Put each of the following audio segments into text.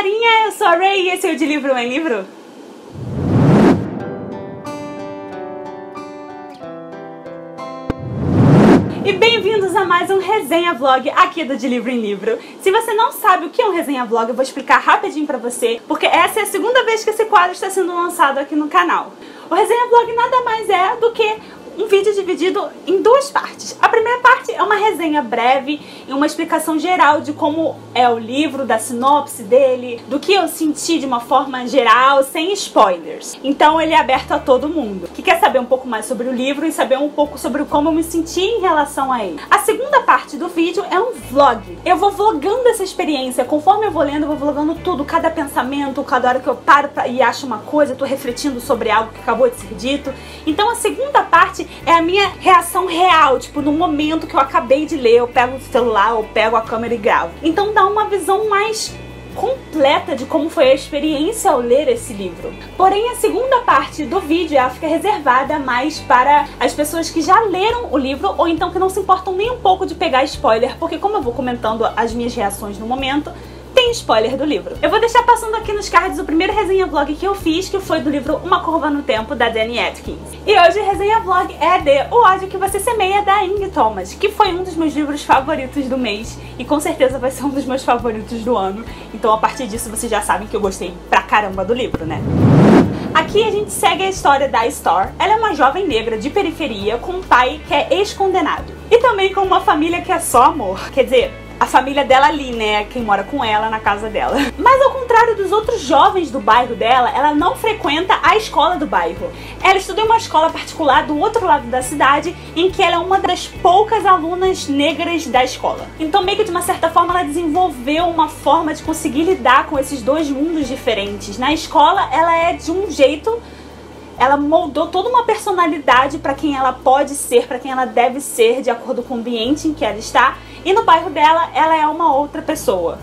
galerinha, eu sou a Ray e esse é o De Livro em Livro. E bem-vindos a mais um resenha vlog aqui do De Livro em Livro. Se você não sabe o que é um resenha vlog, eu vou explicar rapidinho pra você, porque essa é a segunda vez que esse quadro está sendo lançado aqui no canal. O resenha vlog nada mais é do que um vídeo dividido em duas partes. A primeira parte é uma resenha breve e uma explicação geral de como é o livro, da sinopse dele, do que eu senti de uma forma geral, sem spoilers. Então ele é aberto a todo mundo que quer saber um pouco mais sobre o livro e saber um pouco sobre como eu me senti em relação a ele. A segunda parte do vídeo é um vlog. Eu vou vlogando essa experiência, conforme eu vou lendo, eu vou vlogando tudo, cada pensamento, cada hora que eu paro e acho uma coisa, eu tô refletindo sobre algo que acabou de ser dito. Então a segunda parte é a minha reação real, tipo, no momento que eu acabei de ler, eu pego o celular, eu pego a câmera e gravo. Então dá uma visão mais completa de como foi a experiência ao ler esse livro. Porém, a segunda parte do vídeo ela fica reservada mais para as pessoas que já leram o livro ou então que não se importam nem um pouco de pegar spoiler, porque como eu vou comentando as minhas reações no momento, tem spoiler do livro. Eu vou deixar passando aqui nos cards o primeiro resenha vlog que eu fiz, que foi do livro Uma Curva no Tempo, da Dani Atkins. E hoje o resenha vlog é de O Ódio que Você Semeia, da Ing Thomas, que foi um dos meus livros favoritos do mês e com certeza vai ser um dos meus favoritos do ano. Então a partir disso vocês já sabem que eu gostei pra caramba do livro, né? Aqui a gente segue a história da Star. Ela é uma jovem negra de periferia com um pai que é ex-condenado. E também com uma família que é só amor. Quer dizer, a família dela ali, né? Quem mora com ela na casa dela. Mas ao contrário dos outros jovens do bairro dela, ela não frequenta a escola do bairro. Ela estuda em uma escola particular do outro lado da cidade, em que ela é uma das poucas alunas negras da escola. Então meio que de uma certa forma ela desenvolveu uma forma de conseguir lidar com esses dois mundos diferentes. Na escola ela é de um jeito, ela moldou toda uma personalidade para quem ela pode ser, para quem ela deve ser, de acordo com o ambiente em que ela está. E no bairro dela, ela é uma outra pessoa.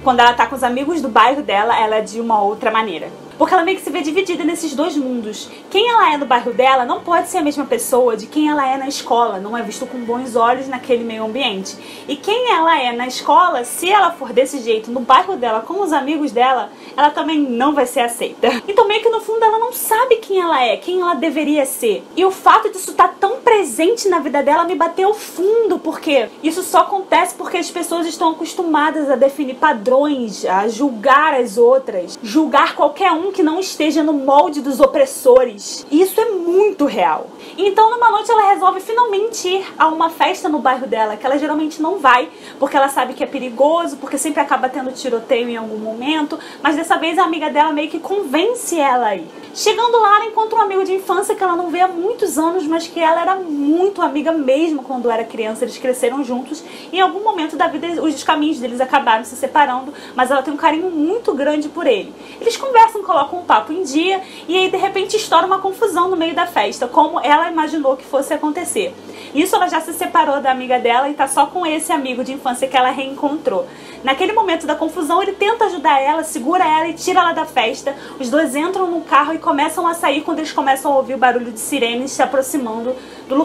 Quando ela tá com os amigos do bairro dela, ela é de uma outra maneira. Porque ela meio que se vê dividida nesses dois mundos. Quem ela é no bairro dela não pode ser a mesma pessoa de quem ela é na escola. Não é visto com bons olhos naquele meio ambiente. E quem ela é na escola, se ela for desse jeito no bairro dela, com os amigos dela, ela também não vai ser aceita. Então meio que no fundo ela não sabe quem ela é, quem ela deveria ser. E o fato disso estar tão presente na vida dela me bateu fundo, porque isso só acontece porque as pessoas estão acostumadas a definir padrões, a julgar as outras, julgar qualquer um que não esteja no molde dos opressores. E isso é muito real. Então numa noite ela resolve finalmente ir a uma festa no bairro dela, que ela geralmente não vai, porque ela sabe que é perigoso, porque sempre acaba tendo tiroteio em algum momento, mas dessa vez a amiga dela meio que convence ela a ir. Chegando lá, ela encontra um amigo de infância que ela não vê há muitos anos, mas que ela era muito amiga mesmo quando era criança. Eles cresceram juntos e em algum momento da vida os caminhos deles acabaram se separando, mas ela tem um carinho muito grande por ele. Eles conversam, colocam um papo em dia e aí de repente estoura uma confusão no meio da festa, como ela imaginou que fosse acontecer. Isso ela já se separou da amiga dela e tá só com esse amigo de infância que ela reencontrou. Naquele momento da confusão, ele tenta ajudar ela, segura ela e tira ela da festa. Os dois entram no carro e começam a sair quando eles começam a ouvir o barulho de sirenes se aproximando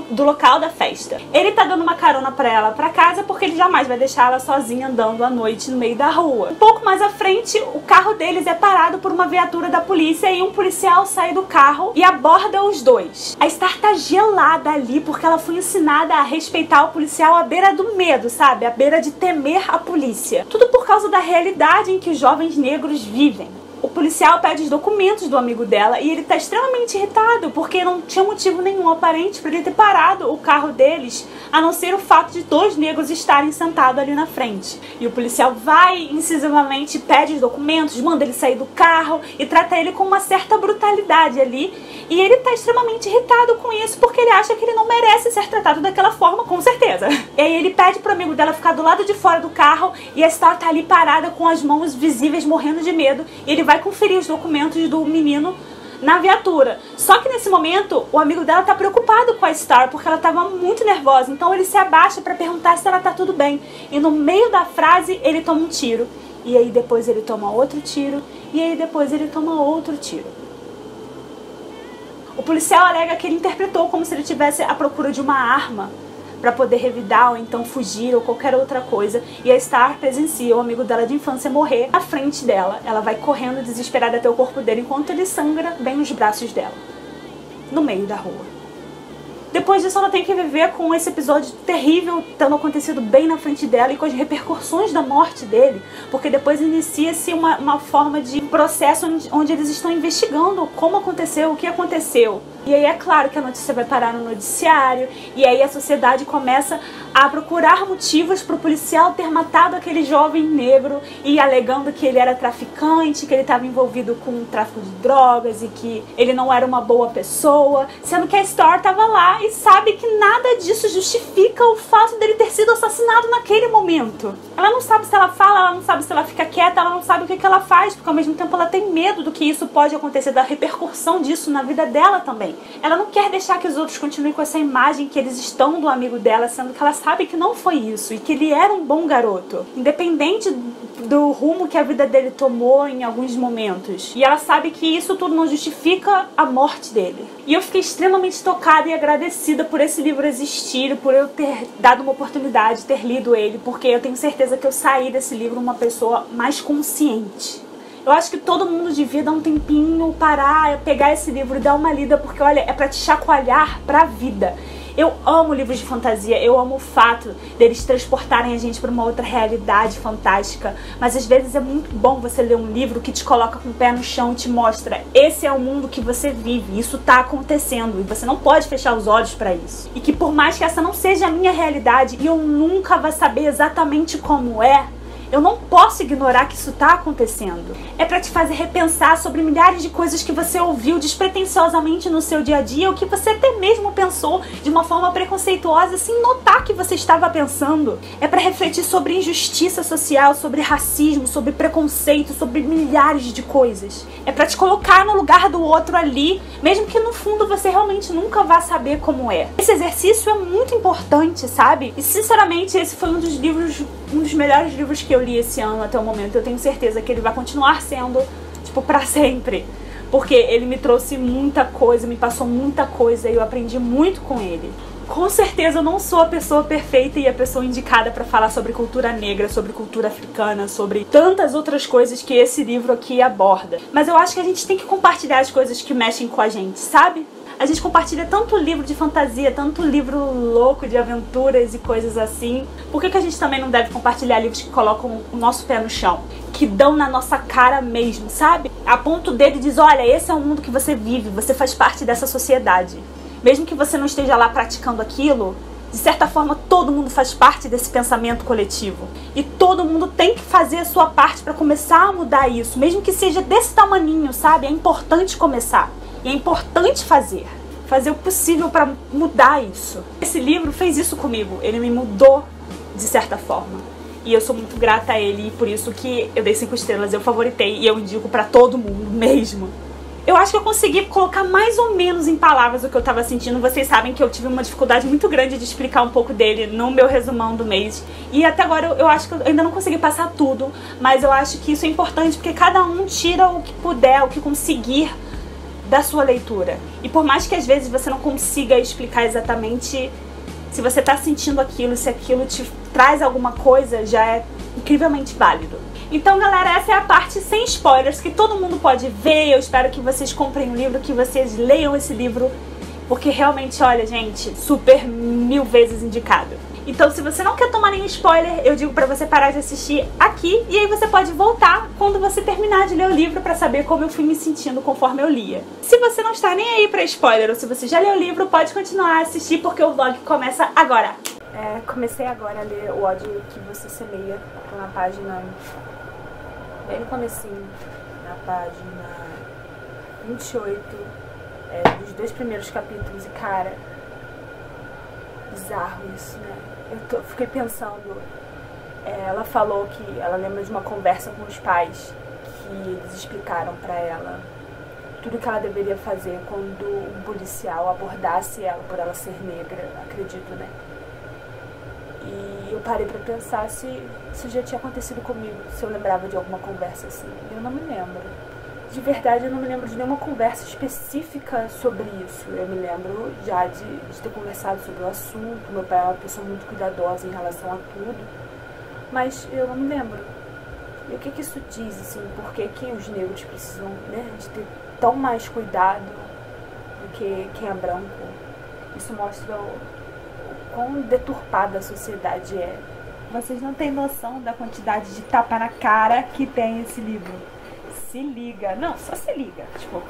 do local da festa. Ele tá dando uma carona pra ela pra casa porque ele jamais vai deixar ela sozinha andando à noite no meio da rua. Um pouco mais à frente, o carro deles é parado por uma viatura da polícia e um policial sai do carro e aborda os dois. A Star tá gelada ali porque ela foi ensinada a respeitar o policial à beira do medo, sabe? À beira de temer a polícia. Tudo por causa da realidade em que os jovens negros vivem. O policial pede os documentos do amigo dela e ele tá extremamente irritado porque não tinha motivo nenhum aparente para ele ter parado o carro deles, a não ser o fato de dois negros estarem sentados ali na frente. E o policial vai incisivamente, pede os documentos, manda ele sair do carro e trata ele com uma certa brutalidade ali. E ele tá extremamente irritado com isso porque ele acha que ele não merece ser tratado daquela forma, com certeza. E aí ele pede pro amigo dela ficar do lado de fora do carro e a Star tá ali parada com as mãos visíveis, morrendo de medo. E ele vai conferir os documentos do menino na viatura. Só que nesse momento o amigo dela tá preocupado com a Star porque ela tava muito nervosa. Então ele se abaixa pra perguntar se ela tá tudo bem. E no meio da frase ele toma um tiro. E aí depois ele toma outro tiro. E aí depois ele toma outro tiro. O policial alega que ele interpretou como se ele estivesse à procura de uma arma pra poder revidar ou então fugir ou qualquer outra coisa. E a Star presencia o amigo dela de infância morrer à frente dela. Ela vai correndo desesperada até o corpo dele enquanto ele sangra bem nos braços dela, no meio da rua. Depois disso, ela tem que viver com esse episódio terrível tendo acontecido bem na frente dela e com as repercussões da morte dele, porque depois inicia-se uma forma de processo onde eles estão investigando como aconteceu, o que aconteceu. E aí é claro que a notícia vai parar no noticiário, e aí a sociedade começa a procurar motivos para o policial ter matado aquele jovem negro e alegando que ele era traficante, que ele estava envolvido com o tráfico de drogas e que ele não era uma boa pessoa, sendo que a Star estava lá e sabe que nada disso justifica o fato dele ter sido assassinado naquele momento. Ela não sabe se ela fala, ela não sabe se ela fica quieta, ela não sabe o que ela faz, porque ao mesmo tempo ela tem medo do que isso pode acontecer, da repercussão disso na vida dela também. Ela não quer deixar que os outros continuem com essa imagem que eles estão do amigo dela, sendo que ela sabe que não foi isso e que ele era um bom garoto, independente do rumo que a vida dele tomou em alguns momentos. E ela sabe que isso tudo não justifica a morte dele. E eu fiquei extremamente tocada e agradecida por esse livro existir, por eu ter dado uma oportunidade, ter lido ele, porque eu tenho certeza que eu saí desse livro uma pessoa mais consciente. Eu acho que todo mundo devia dar um tempinho, parar, pegar esse livro e dar uma lida, porque olha, é pra te chacoalhar pra vida. Eu amo livros de fantasia, eu amo o fato deles transportarem a gente para uma outra realidade fantástica, mas às vezes é muito bom você ler um livro que te coloca com o pé no chão e te mostra: esse é o mundo que você vive, isso tá acontecendo e você não pode fechar os olhos para isso. E que por mais que essa não seja a minha realidade e eu nunca vá saber exatamente como é, eu não posso ignorar que isso tá acontecendo. É pra te fazer repensar sobre milhares de coisas que você ouviu despretensiosamente no seu dia a dia, ou que você até mesmo pensou de uma forma preconceituosa sem notar que você estava pensando. É pra refletir sobre injustiça social, sobre racismo, sobre preconceito, sobre milhares de coisas. É pra te colocar no lugar do outro ali, mesmo que no fundo você realmente nunca vá saber como é. Esse exercício é muito importante, sabe? E sinceramente esse foi um dos melhores livros que eu li esse ano até o momento. Eu tenho certeza que ele vai continuar sendo, tipo, pra sempre. Porque ele me trouxe muita coisa, me passou muita coisa e eu aprendi muito com ele. Com certeza eu não sou a pessoa perfeita e a pessoa indicada pra falar sobre cultura negra, sobre cultura africana, sobre tantas outras coisas que esse livro aqui aborda. Mas eu acho que a gente tem que compartilhar as coisas que mexem com a gente, sabe? A gente compartilha tanto livro de fantasia, tanto livro louco de aventuras e coisas assim. Por que a gente também não deve compartilhar livros que colocam o nosso pé no chão? Que dão na nossa cara mesmo, sabe? A ponto dele diz: olha, esse é o mundo que você vive, você faz parte dessa sociedade. Mesmo que você não esteja lá praticando aquilo, de certa forma todo mundo faz parte desse pensamento coletivo. E todo mundo tem que fazer a sua parte para começar a mudar isso, mesmo que seja desse tamaninho, sabe? É importante começar. E é importante fazer o possível para mudar isso. Esse livro fez isso comigo, ele me mudou de certa forma. E eu sou muito grata a ele, e por isso que eu dei 5 estrelas, eu favoritei e eu indico pra todo mundo mesmo. Eu acho que eu consegui colocar mais ou menos em palavras o que eu tava sentindo. Vocês sabem que eu tive uma dificuldade muito grande de explicar um pouco dele no meu resumão do mês. E até agora eu acho que eu ainda não consegui passar tudo, mas eu acho que isso é importante porque cada um tira o que puder, o que conseguir da sua leitura. E por mais que às vezes você não consiga explicar exatamente, se você tá sentindo aquilo, se aquilo te traz alguma coisa, já é incrivelmente válido. Então, galera, essa é a parte sem spoilers, que todo mundo pode ver. Eu espero que vocês comprem o livro, que vocês leiam esse livro, porque realmente, olha, gente, super 1000 vezes indicado. Então, se você não quer tomar nenhum spoiler, eu digo pra você parar de assistir aqui, e aí você pode voltar quando você terminar de ler o livro pra saber como eu fui me sentindo conforme eu lia. Se você não está nem aí pra spoiler, ou se você já leu o livro, pode continuar a assistir, porque o vlog começa agora. Comecei agora a ler O Ódio que Você Semeia, na página... bem no comecinho, na página 28, dos 2 primeiros capítulos, e cara, bizarro isso, né? Fiquei pensando, ela falou que ela lembra de uma conversa com os pais, que eles explicaram pra ela tudo que ela deveria fazer quando um policial abordasse ela por ela ser negra, acredito, né? E eu parei pra pensar se isso já tinha acontecido comigo, se eu lembrava de alguma conversa assim. Eu não me lembro. De verdade, eu não me lembro de nenhuma conversa específica sobre isso. Eu me lembro já de ter conversado sobre o assunto. Meu pai é uma pessoa muito cuidadosa em relação a tudo. Mas eu não me lembro. E o que isso diz, assim? Por que os negros precisam, né, de ter tão mais cuidado do que quem é branco? Isso mostra o quão deturpada a sociedade é. Vocês não têm noção da quantidade de tapa na cara que tem esse livro. Se liga. Não, só se liga. Tipo,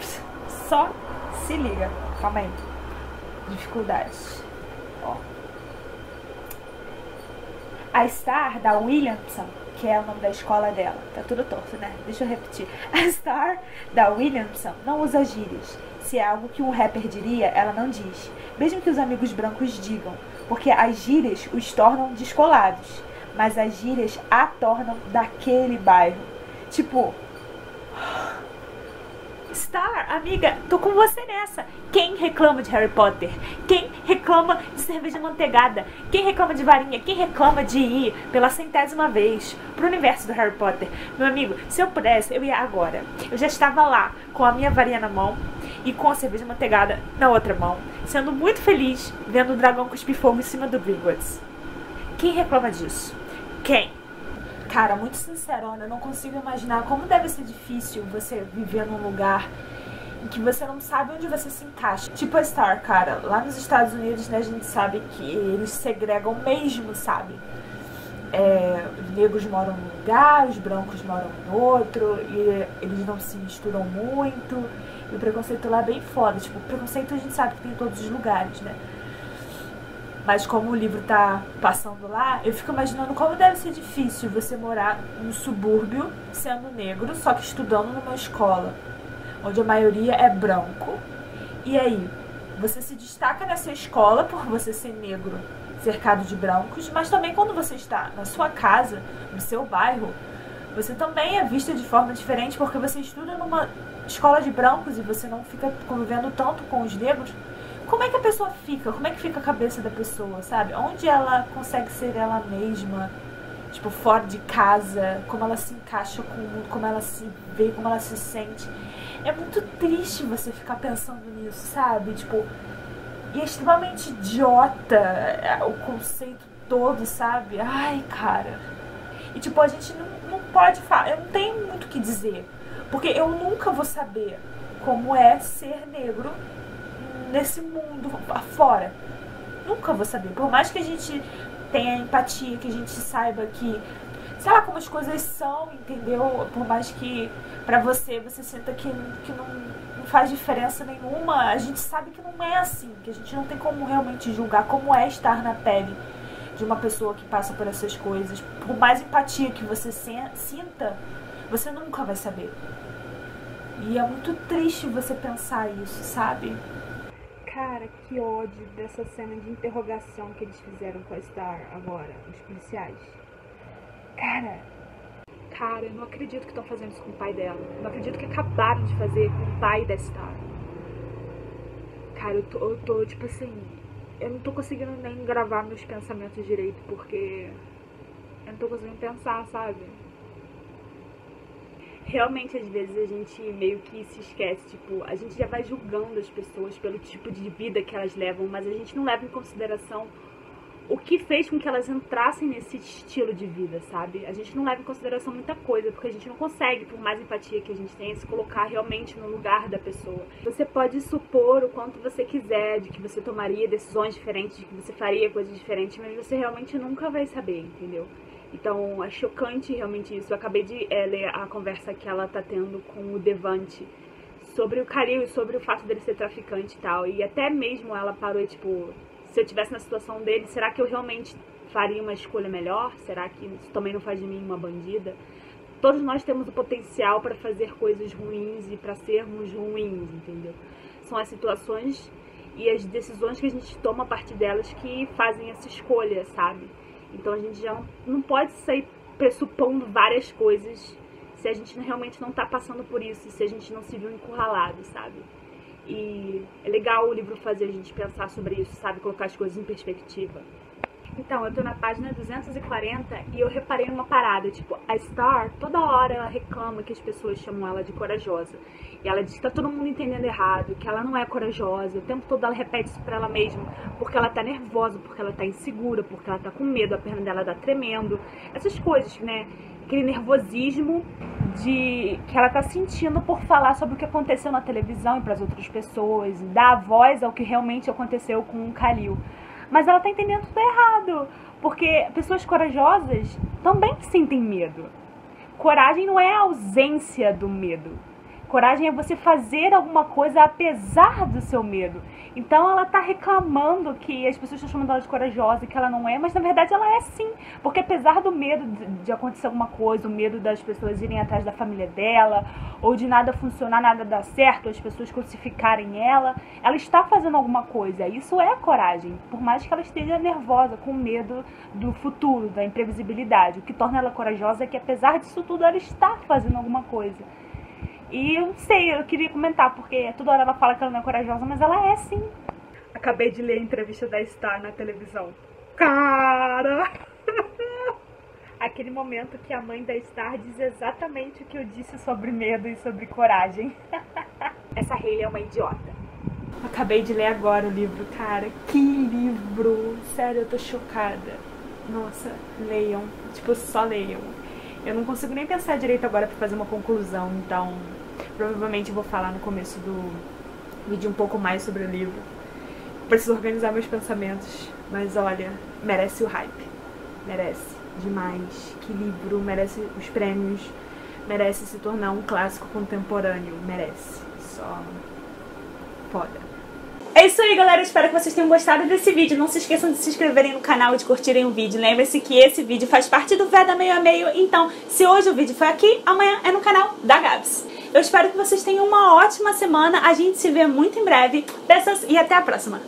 só se liga. Calma aí. Dificuldades. Ó. A Star, da Williamson, que é o nome da escola dela. Tá tudo torto, né? Deixa eu repetir. A Star, da Williamson, não usa gírias. Se é algo que um rapper diria, ela não diz. Mesmo que os amigos brancos digam. Porque as gírias os tornam descolados. Mas as gírias a tornam daquele bairro. Tipo... Star, amiga, tô com você nessa. Quem reclama de Harry Potter? Quem reclama de cerveja manteigada? Quem reclama de varinha? Quem reclama de ir pela 100ª vez pro universo do Harry Potter? Meu amigo, se eu pudesse, eu ia agora. Eu já estava lá com a minha varinha na mão e com a cerveja manteigada na outra mão, sendo muito feliz vendo o dragão cuspir fogo em cima do Gringotts. Quem reclama disso? Quem? Cara, muito sincerona, eu não consigo imaginar como deve ser difícil você viver num lugar em que você não sabe onde você se encaixa. Tipo a Star, cara, lá nos Estados Unidos, né, a gente sabe que eles segregam mesmo, sabe? Os negros moram num lugar, os brancos moram no outro, e eles não se misturam muito, e o preconceito lá é bem foda. Tipo, o preconceito a gente sabe que tem em todos os lugares, né? Mas como o livro tá passando lá, eu fico imaginando como deve ser difícil você morar num subúrbio, sendo negro, só que estudando numa escola, onde a maioria é branco. E aí, você se destaca nessa escola por você ser negro, cercado de brancos, mas também quando você está na sua casa, no seu bairro, você também é vista de forma diferente porque você estuda numa escola de brancos e você não fica convivendo tanto com os negros. Como é que a pessoa fica? Como é que fica a cabeça da pessoa, sabe? Onde ela consegue ser ela mesma, tipo, fora de casa, como ela se encaixa com o mundo, como ela se vê, como ela se sente. É muito triste você ficar pensando nisso, sabe? Tipo, e é extremamente idiota o conceito todo, sabe? Ai, cara. E tipo, a gente não pode falar, eu não tenho muito o que dizer, porque eu nunca vou saber como é ser negro nesse mundo afora. Nunca vou saber. Por mais que a gente tenha empatia, que a gente saiba que, sei lá, como as coisas são, entendeu? Por mais que pra você sinta que não faz diferença nenhuma, a gente sabe que não é assim, que a gente não tem como realmente julgar como é estar na pele de uma pessoa que passa por essas coisas. Por mais empatia que você sinta, você nunca vai saber. E é muito triste você pensar isso, sabe? Cara, que ódio dessa cena de interrogação que eles fizeram com a Star agora, os policiais. Cara, eu não acredito que estão fazendo isso com o pai dela. Eu não acredito que acabaram de fazer com o pai da Star. Cara, eu tô tipo assim, eu não tô conseguindo nem gravar meus pensamentos direito, porque eu não tô conseguindo pensar, sabe? Realmente, às vezes, a gente meio que se esquece, tipo, a gente já vai julgando as pessoas pelo tipo de vida que elas levam, mas a gente não leva em consideração o que fez com que elas entrassem nesse estilo de vida, sabe? A gente não leva em consideração muita coisa, porque a gente não consegue, por mais empatia que a gente tenha, se colocar realmente no lugar da pessoa. Você pode supor o quanto você quiser, de que você tomaria decisões diferentes, de que você faria coisas diferentes, mas você realmente nunca vai saber, entendeu? Então, é chocante realmente isso. Eu acabei de ler a conversa que ela tá tendo com o Devante sobre o Khalil e sobre o fato dele ser traficante e tal. E até mesmo ela parou e, tipo, se eu tivesse na situação dele, será que eu realmente faria uma escolha melhor? Será que isso também não faz de mim uma bandida? Todos nós temos o potencial para fazer coisas ruins e para sermos ruins, entendeu? São as situações e as decisões que a gente toma a partir delas que fazem essa escolha, sabe? Então a gente já não pode sair pressupondo várias coisas se a gente realmente não tá passando por isso, se a gente não se viu encurralado, sabe? E é legal o livro fazer a gente pensar sobre isso, sabe? Colocar as coisas em perspectiva. Então, eu tô na página 240 e eu reparei numa parada, tipo, a Star, toda hora ela reclama que as pessoas chamam ela de corajosa. E ela diz que tá todo mundo entendendo errado, que ela não é corajosa. O tempo todo ela repete isso pra ela mesma, porque ela tá nervosa, porque ela tá insegura, porque ela tá com medo, a perna dela tá tremendo. Essas coisas, né? Aquele nervosismo que ela tá sentindo por falar sobre o que aconteceu na televisão e pras outras pessoas, dar voz ao que realmente aconteceu com o Khalil. Mas ela tá entendendo tudo errado, porque pessoas corajosas também sentem medo. Coragem não é a ausência do medo. Coragem é você fazer alguma coisa apesar do seu medo. Então ela tá reclamando que as pessoas estão chamando ela de corajosa e que ela não é, mas na verdade ela é sim. Porque apesar do medo de acontecer alguma coisa, o medo das pessoas irem atrás da família dela, ou de nada funcionar, nada dar certo, as pessoas crucificarem ela está fazendo alguma coisa. Isso é coragem, por mais que ela esteja nervosa, com medo do futuro, da imprevisibilidade. O que torna ela corajosa é que apesar disso tudo ela está fazendo alguma coisa. E eu não sei, eu queria comentar, porque toda hora ela fala que ela não é corajosa, mas ela é sim. Acabei de ler a entrevista da Star na televisão. Cara! Aquele momento que a mãe da Star diz exatamente o que eu disse sobre medo e sobre coragem. Essa Hailey é uma idiota. Acabei de ler agora o livro, cara. Que livro! Sério, eu tô chocada. Nossa, leiam. Tipo, só leiam. Eu não consigo nem pensar direito agora pra fazer uma conclusão, então provavelmente eu vou falar no começo do vídeo um pouco mais sobre o livro. Preciso organizar meus pensamentos, mas olha, merece o hype. Merece demais. Que livro, merece os prêmios, merece se tornar um clássico contemporâneo, merece. Só foda. É isso aí, galera, espero que vocês tenham gostado desse vídeo. Não se esqueçam de se inscreverem no canal e de curtirem o vídeo. Lembre-se que esse vídeo faz parte do Veda Meio a Meio, então se hoje o vídeo foi aqui, amanhã é no canal da Gabs. Eu espero que vocês tenham uma ótima semana, a gente se vê muito em breve. Beijos e até a próxima.